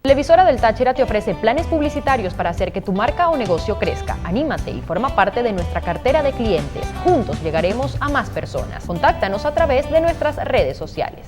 Televisora del Táchira te ofrece planes publicitarios para hacer que tu marca o negocio crezca. Anímate y forma parte de nuestra cartera de clientes. Juntos llegaremos a más personas. Contáctanos a través de nuestras redes sociales.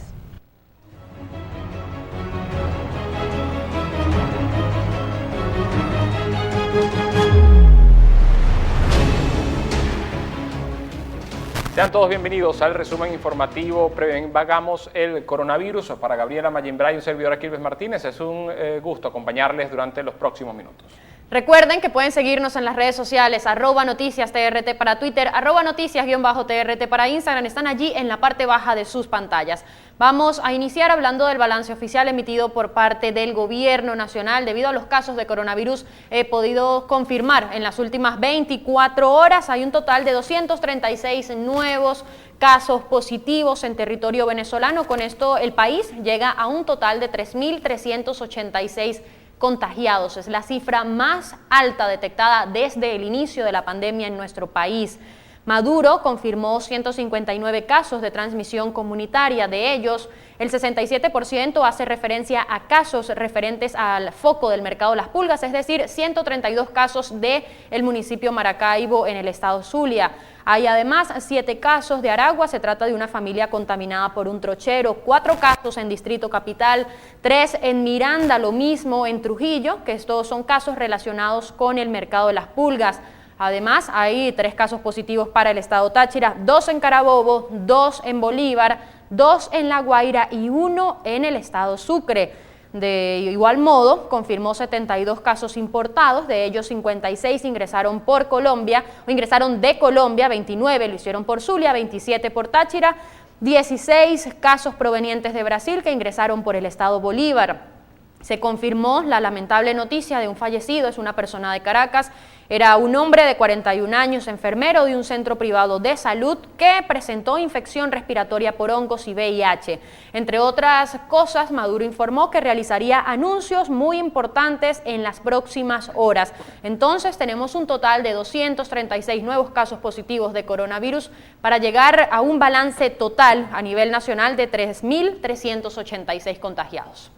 Sean todos bienvenidos al resumen informativo. Prevengamos el coronavirus. Para Gabriela Mayembray y un servidor Aquiles Martínez, es un gusto acompañarles durante los próximos minutos. Recuerden que pueden seguirnos en las redes sociales, @noticias_TRT para Twitter, @noticias_TRT para Instagram, están allí en la parte baja de sus pantallas. Vamos a iniciar hablando del balance oficial emitido por parte del Gobierno Nacional. Debido a los casos de coronavirus, he podido confirmar en las últimas 24 horas, hay un total de 236 nuevos casos positivos en territorio venezolano. Con esto el país llega a un total de 3.386 contagiados. Es la cifra más alta detectada desde el inicio de la pandemia en nuestro país. Maduro confirmó 159 casos de transmisión comunitaria. De ellos, el 67% hace referencia a casos referentes al foco del mercado Las Pulgas, es decir, 132 casos del municipio Maracaibo en el estado Zulia. Hay además 7 casos de Aragua, se trata de una familia contaminada por un trochero, 4 casos en Distrito Capital, 3 en Miranda, lo mismo en Trujillo, que estos son casos relacionados con el mercado de Las Pulgas. Además, hay 3 casos positivos para el estado Táchira, 2 en Carabobo, 2 en Bolívar, 2 en La Guaira y 1 en el estado Sucre. De igual modo, confirmó 72 casos importados, de ellos 56 ingresaron por Colombia, o ingresaron de Colombia, 29 lo hicieron por Zulia, 27 por Táchira, 16 casos provenientes de Brasil que ingresaron por el estado Bolívar. Se confirmó la lamentable noticia de un fallecido, es una persona de Caracas, era un hombre de 41 años, enfermero de un centro privado de salud que presentó infección respiratoria por hongos y VIH. Entre otras cosas, Maduro informó que realizaría anuncios muy importantes en las próximas horas. Entonces tenemos un total de 236 nuevos casos positivos de coronavirus para llegar a un balance total a nivel nacional de 3.386 contagiados.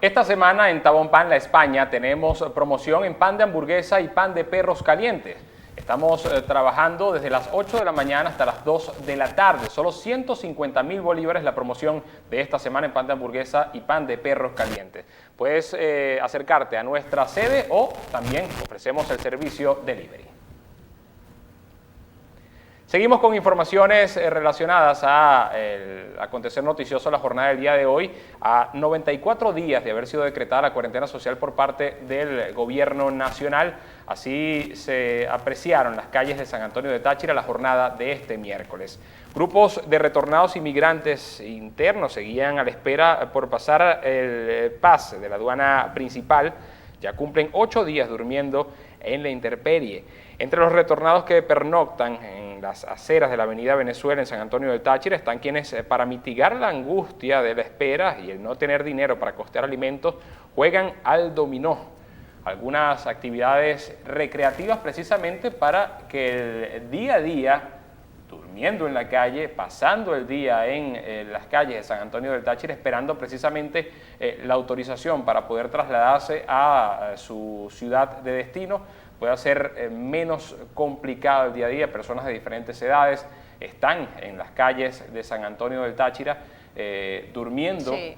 Esta semana en Tabón Pan, La España, tenemos promoción en pan de hamburguesa y pan de perros calientes. Estamos trabajando desde las 8 de la mañana hasta las 2 de la tarde. Solo 150.000 bolívares la promoción de esta semana en pan de hamburguesa y pan de perros calientes. Puedes acercarte a nuestra sede o también ofrecemos el servicio delivery. Seguimos con informaciones relacionadas al acontecer noticioso de la jornada del día de hoy. A 94 días de haber sido decretada la cuarentena social por parte del Gobierno Nacional, así se apreciaron las calles de San Antonio de Táchira la jornada de este miércoles. Grupos de retornados inmigrantes internos seguían a la espera por pasar el pase de la aduana principal. Ya cumplen 8 días durmiendo en la intemperie. Entre los retornados que pernoctan en las aceras de la avenida Venezuela en San Antonio del Táchira están quienes, para mitigar la angustia de la espera y el no tener dinero para costear alimentos, juegan al dominó. Algunas actividades recreativas precisamente para que el día a día, durmiendo en la calle, pasando el día en las calles de San Antonio del Táchira, esperando precisamente la autorización para poder trasladarse a su ciudad de destino, pueda ser menos complicado el día a día. Personas de diferentes edades están en las calles de San Antonio del Táchira durmiendo. Sí.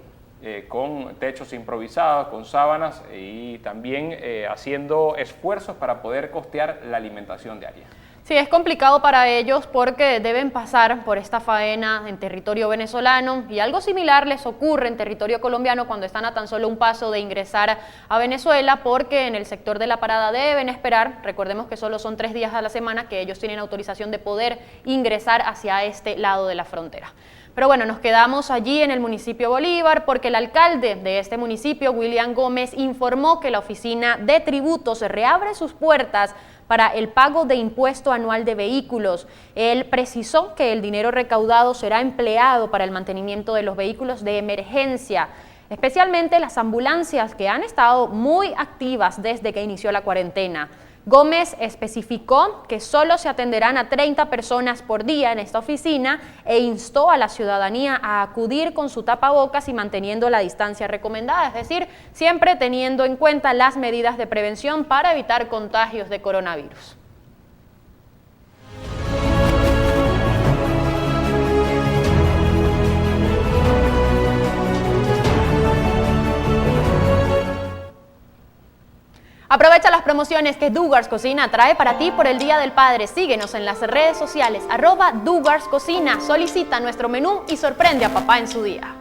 Con techos improvisados, con sábanas y también haciendo esfuerzos para poder costear la alimentación diaria. Sí, es complicado para ellos porque deben pasar por esta faena en territorio venezolano y algo similar les ocurre en territorio colombiano cuando están a tan solo un paso de ingresar a Venezuela, porque en el sector de la parada deben esperar. Recordemos que solo son 3 días a la semana que ellos tienen autorización de poder ingresar hacia este lado de la frontera. Pero bueno, nos quedamos allí en el municipio Bolívar porque el alcalde de este municipio, William Gómez, informó que la oficina de tributos reabre sus puertas para el pago de impuesto anual de vehículos. Él precisó que el dinero recaudado será empleado para el mantenimiento de los vehículos de emergencia. especialmente las ambulancias que han estado muy activas desde que inició la cuarentena. Gómez especificó que solo se atenderán a 30 personas por día en esta oficina e instó a la ciudadanía a acudir con su tapabocas y manteniendo la distancia recomendada, es decir, siempre teniendo en cuenta las medidas de prevención para evitar contagios de coronavirus. Aprovecha las promociones que Dugars Cocina trae para ti por el Día del Padre. Síguenos en las redes sociales, @DugarsCocina. Solicita nuestro menú y sorprende a papá en su día.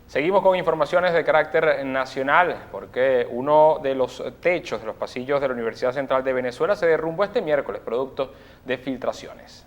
Seguimos con informaciones de carácter nacional, porque uno de los techos de los pasillos de la Universidad Central de Venezuela se derrumbó este miércoles, producto de filtraciones.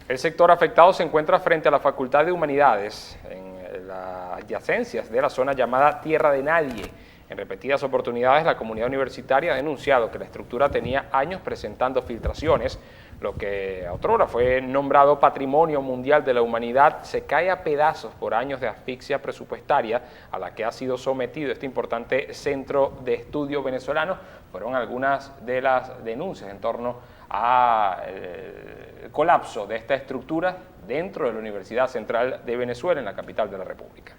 El sector afectado se encuentra frente a la Facultad de Humanidades, en las adyacencias de la zona llamada Tierra de Nadie. En repetidas oportunidades, la comunidad universitaria ha denunciado que la estructura tenía años presentando filtraciones. Lo que otrora fue nombrado Patrimonio Mundial de la Humanidad se cae a pedazos por años de asfixia presupuestaria a la que ha sido sometido este importante centro de estudio venezolano. Fueron algunas de las denuncias en torno al colapso de esta estructura dentro de la Universidad Central de Venezuela, en la capital de la República.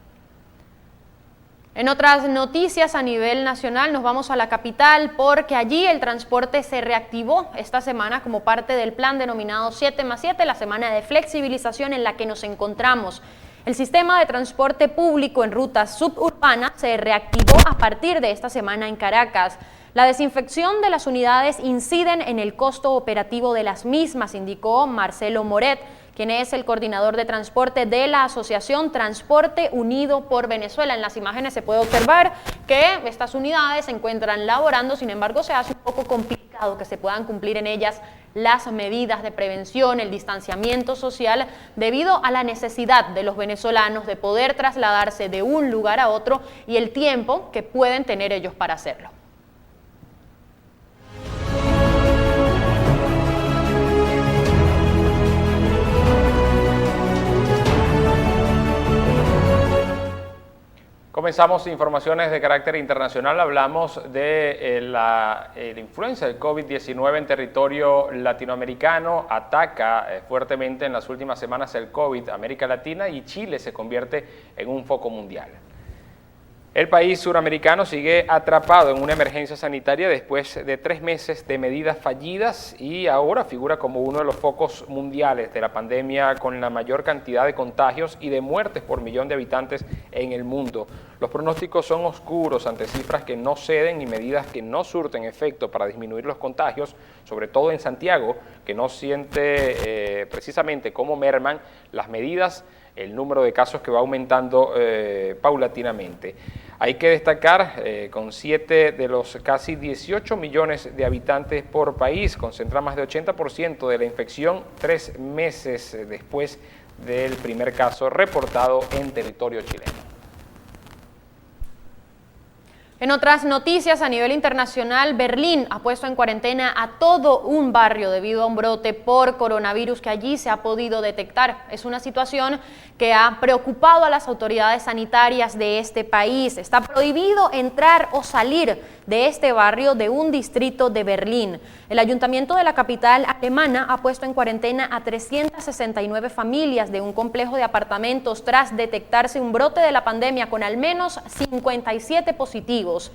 En otras noticias a nivel nacional nos vamos a la capital porque allí el transporte se reactivó esta semana como parte del plan denominado 7+7, la semana de flexibilización en la que nos encontramos. El sistema de transporte público en rutas suburbanas se reactivó a partir de esta semana en Caracas. La desinfección de las unidades inciden en el costo operativo de las mismas, indicó Marcelo Moret, quien es el coordinador de transporte de la Asociación Transporte Unido por Venezuela. En las imágenes se puede observar que estas unidades se encuentran laborando, sin embargo se hace un poco complicado que se puedan cumplir en ellas las medidas de prevención, el distanciamiento social, debido a la necesidad de los venezolanos de poder trasladarse de un lugar a otro y el tiempo que pueden tener ellos para hacerlo. Comenzamos informaciones de carácter internacional. Hablamos de la influencia del COVID-19 en territorio latinoamericano. Ataca fuertemente en las últimas semanas el COVID a América Latina y Chile se convierte en un foco mundial. El país suramericano sigue atrapado en una emergencia sanitaria después de 3 meses de medidas fallidas y ahora figura como uno de los focos mundiales de la pandemia con la mayor cantidad de contagios y de muertes por millón de habitantes en el mundo. Los pronósticos son oscuros ante cifras que no ceden y medidas que no surten efecto para disminuir los contagios, sobre todo en Santiago, que no siente precisamente cómo merman las medidas, el número de casos que va aumentando paulatinamente. Hay que destacar, con 7 de los casi 18 millones de habitantes por país, concentra más de 80% de la infección 3 meses después del primer caso reportado en territorio chileno. En otras noticias a nivel internacional, Berlín ha puesto en cuarentena a todo un barrio debido a un brote por coronavirus que allí se ha podido detectar. Es una situación que ha preocupado a las autoridades sanitarias de este país. Está prohibido entrar o salir de este barrio de un distrito de Berlín. El ayuntamiento de la capital alemana ha puesto en cuarentena a 369 familias de un complejo de apartamentos tras detectarse un brote de la pandemia con al menos 57 positivos.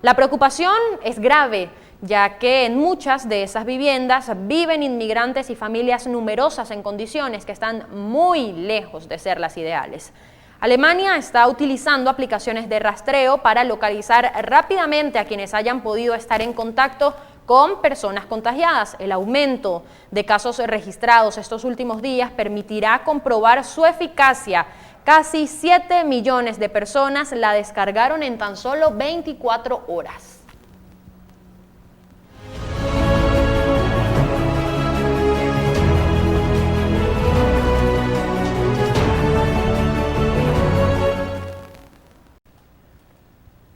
La preocupación es grave, ya que en muchas de esas viviendas viven inmigrantes y familias numerosas en condiciones que están muy lejos de ser las ideales. Alemania está utilizando aplicaciones de rastreo para localizar rápidamente a quienes hayan podido estar en contacto con personas contagiadas. El aumento de casos registrados estos últimos días permitirá comprobar su eficacia. Casi 7 millones de personas la descargaron en tan solo 24 horas.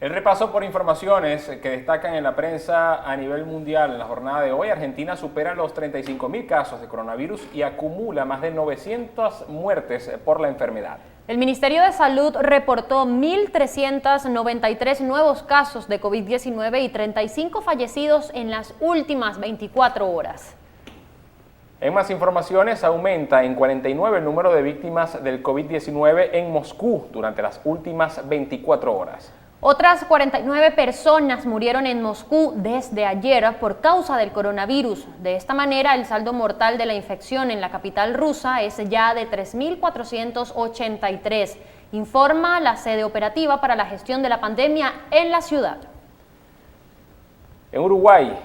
El repaso por informaciones que destacan en la prensa a nivel mundial en la jornada de hoy. Argentina supera los 35.000 casos de coronavirus y acumula más de 900 muertes por la enfermedad. El Ministerio de Salud reportó 1.393 nuevos casos de COVID-19 y 35 fallecidos en las últimas 24 horas. En más informaciones, aumenta en 49 el número de víctimas del COVID-19 en Moscú durante las últimas 24 horas. Otras 49 personas murieron en Moscú desde ayer por causa del coronavirus. De esta manera, el saldo mortal de la infección en la capital rusa es ya de 3.483, informa la sede operativa para la gestión de la pandemia en la ciudad. En Uruguay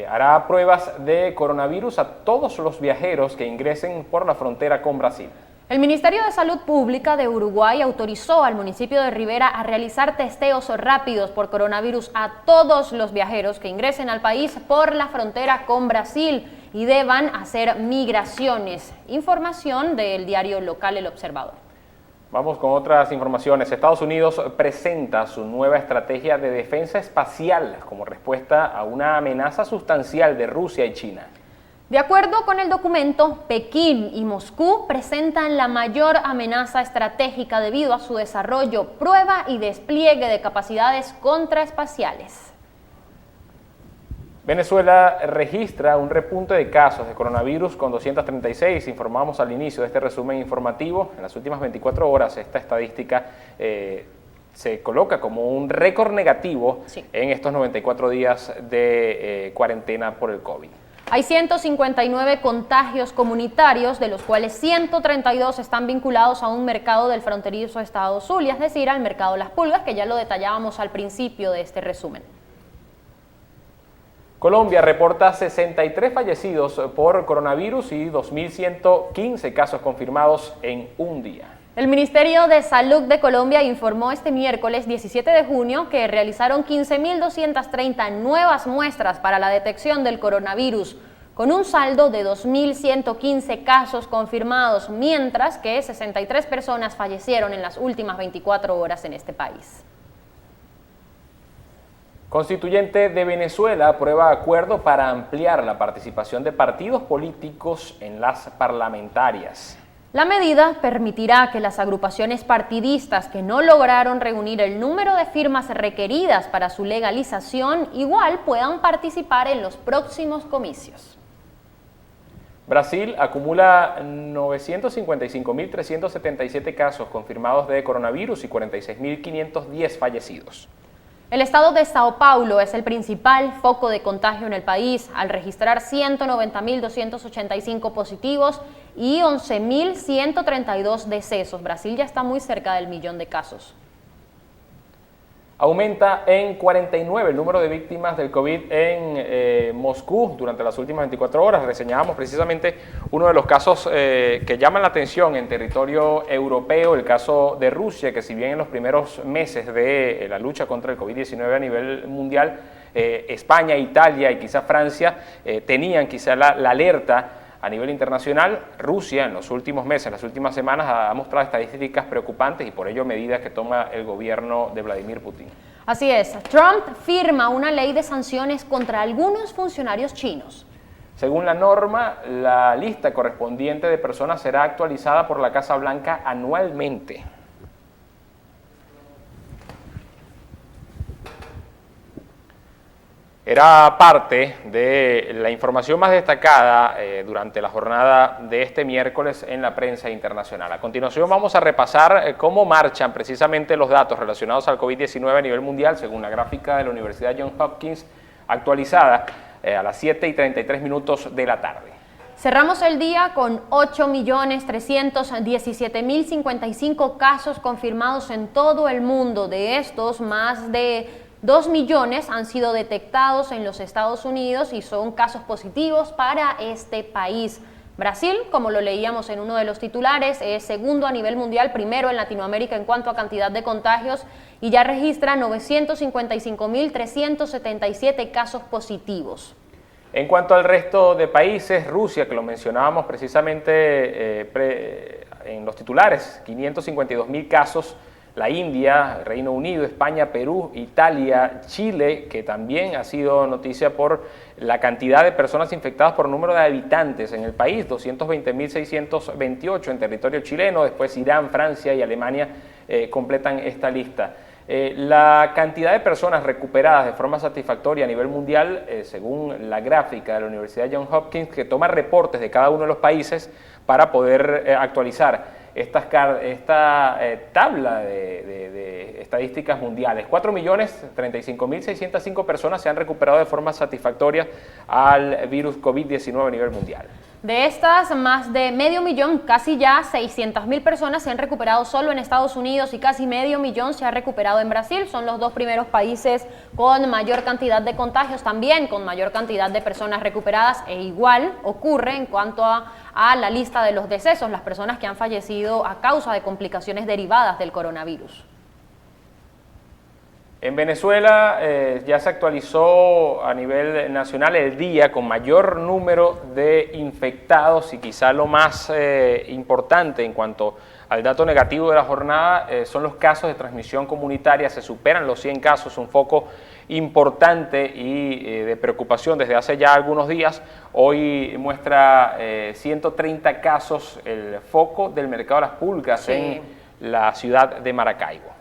hará pruebas de coronavirus a todos los viajeros que ingresen por la frontera con Brasil. El Ministerio de Salud Pública de Uruguay autorizó al municipio de Rivera a realizar testeos rápidos por coronavirus a todos los viajeros que ingresen al país por la frontera con Brasil y deban hacer migraciones. Información del diario local El Observador. Vamos con otras informaciones. Estados Unidos presenta su nueva estrategia de defensa espacial como respuesta a una amenaza sustancial de Rusia y China. De acuerdo con el documento, Pekín y Moscú presentan la mayor amenaza estratégica debido a su desarrollo, prueba y despliegue de capacidades contraespaciales. Venezuela registra un repunte de casos de coronavirus con 236, informamos al inicio de este resumen informativo. En las últimas 24 horas esta estadística se coloca como un récord negativo en estos 94 días de cuarentena por el COVID. Hay 159 contagios comunitarios, de los cuales 132 están vinculados a un mercado del fronterizo estado Zulia, es decir, al mercado Las Pulgas, que ya lo detallábamos al principio de este resumen. Colombia reporta 63 fallecidos por coronavirus y 2.115 casos confirmados en un día. El Ministerio de Salud de Colombia informó este miércoles 17 de junio que realizaron 15.230 nuevas muestras para la detección del coronavirus, con un saldo de 2.115 casos confirmados, mientras que 63 personas fallecieron en las últimas 24 horas en este país. Constituyente de Venezuela aprueba acuerdo para ampliar la participación de partidos políticos en las parlamentarias. La medida permitirá que las agrupaciones partidistas que no lograron reunir el número de firmas requeridas para su legalización igual puedan participar en los próximos comicios. Brasil acumula 955.377 casos confirmados de coronavirus y 46.510 fallecidos. El estado de Sao Paulo es el principal foco de contagio en el país, al registrar 190.285 positivos y 11.132 decesos. Brasil ya está muy cerca del 1.000.000 de casos. Aumenta en 49 el número de víctimas del COVID en Moscú durante las últimas 24 horas. Reseñábamos precisamente uno de los casos que llaman la atención en territorio europeo, el caso de Rusia, que si bien en los primeros meses de la lucha contra el COVID-19 a nivel mundial, España, Italia y quizá Francia tenían quizá la alerta. A nivel internacional, Rusia en los últimos meses, en las últimas semanas, ha mostrado estadísticas preocupantes y por ello medidas que toma el gobierno de Vladimir Putin. Así es, Trump firma una ley de sanciones contra algunos funcionarios chinos. Según la norma, la lista correspondiente de personas será actualizada por la Casa Blanca anualmente. Era parte de la información más destacada durante la jornada de este miércoles en la prensa internacional. A continuación vamos a repasar cómo marchan precisamente los datos relacionados al COVID-19 a nivel mundial, según la gráfica de la Universidad Johns Hopkins, actualizada a las 7:33 de la tarde. Cerramos el día con 8.317.055 casos confirmados en todo el mundo. De estos, más de 2 millones han sido detectados en los Estados Unidos y son casos positivos para este país. Brasil, como lo leíamos en uno de los titulares, es segundo a nivel mundial, primero en Latinoamérica en cuanto a cantidad de contagios y ya registra 955.377 casos positivos. En cuanto al resto de países, Rusia, que lo mencionábamos precisamente en los titulares, 552.000 casos la India, Reino Unido, España, Perú, Italia, Chile, que también ha sido noticia por la cantidad de personas infectadas por número de habitantes en el país, 220.628 en territorio chileno, después Irán, Francia y Alemania completan esta lista. La cantidad de personas recuperadas de forma satisfactoria a nivel mundial, según la gráfica de la Universidad Johns Hopkins, que toma reportes de cada uno de los países para poder actualizar esta tabla de estadísticas mundiales. 4.035.605 personas se han recuperado de forma satisfactoria al virus COVID-19 a nivel mundial. De estas, más de 500.000, casi ya 600.000 personas se han recuperado solo en Estados Unidos y casi 500.000 se ha recuperado en Brasil. Son los dos primeros países con mayor cantidad de contagios, también con mayor cantidad de personas recuperadas, e igual ocurre en cuanto a la lista de los decesos, las personas que han fallecido a causa de complicaciones derivadas del coronavirus. En Venezuela ya se actualizó a nivel nacional el día con mayor número de infectados, y quizá lo más importante en cuanto al dato negativo de la jornada son los casos de transmisión comunitaria. Se superan los 100 casos, un foco importante y de preocupación desde hace ya algunos días. Hoy muestra 130 casos el foco del mercado de las pulgas en la ciudad de Maracaibo.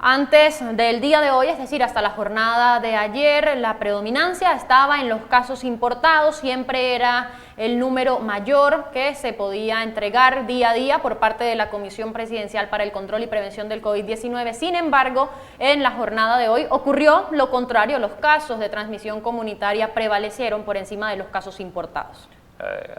Antes del día de hoy, es decir, hasta la jornada de ayer, la predominancia estaba en los casos importados. Siempre era el número mayor que se podía entregar día a día por parte de la Comisión Presidencial para el Control y Prevención del COVID-19. Sin embargo, en la jornada de hoy ocurrió lo contrario. Los casos de transmisión comunitaria prevalecieron por encima de los casos importados.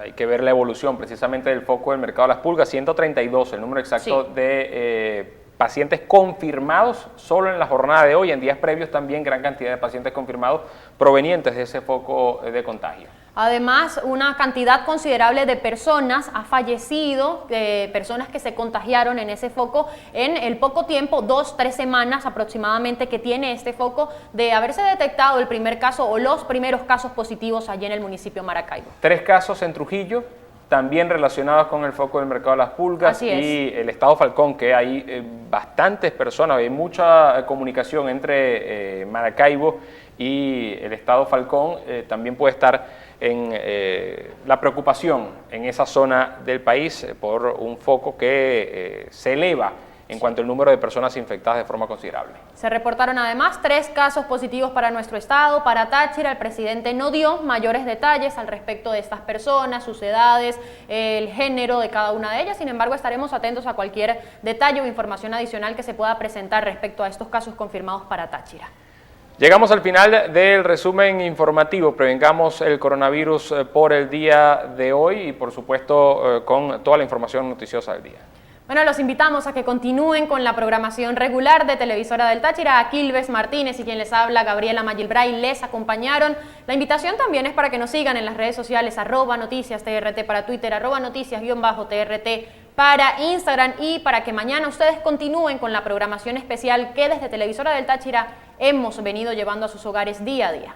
Hay que ver la evolución precisamente del foco del mercado de las pulgas. 132, el número exacto de pacientes confirmados solo en la jornada de hoy. En días previos también gran cantidad de pacientes confirmados provenientes de ese foco de contagio. Además, una cantidad considerable de personas ha fallecido, personas que se contagiaron en ese foco en el poco tiempo, 2-3 semanas aproximadamente que tiene este foco de haberse detectado el primer caso o los primeros casos positivos allí en el municipio de Maracaibo. 3 casos en Trujillo, también relacionados con el foco del mercado de las pulgas, y el estado Falcón, que hay bastantes personas, hay mucha comunicación entre Maracaibo y el estado Falcón. También puede estar en la preocupación en esa zona del país por un foco que se eleva en cuanto al número de personas infectadas de forma considerable. Se reportaron además 3 casos positivos para nuestro estado. Para Táchira, el presidente no dio mayores detalles al respecto de estas personas, sus edades, el género de cada una de ellas. Sin embargo, estaremos atentos a cualquier detalle o información adicional que se pueda presentar respecto a estos casos confirmados para Táchira. Llegamos al final del resumen informativo. Prevengamos el coronavirus por el día de hoy y, por supuesto, con toda la información noticiosa del día. Bueno, los invitamos a que continúen con la programación regular de Televisora del Táchira. A Quilves Martínez y quien les habla, Gabriela Magilbray, les acompañaron. La invitación también es para que nos sigan en las redes sociales, @noticias_TRT para Twitter, @noticias_TRT para Instagram, y para que mañana ustedes continúen con la programación especial que desde Televisora del Táchira hemos venido llevando a sus hogares día a día.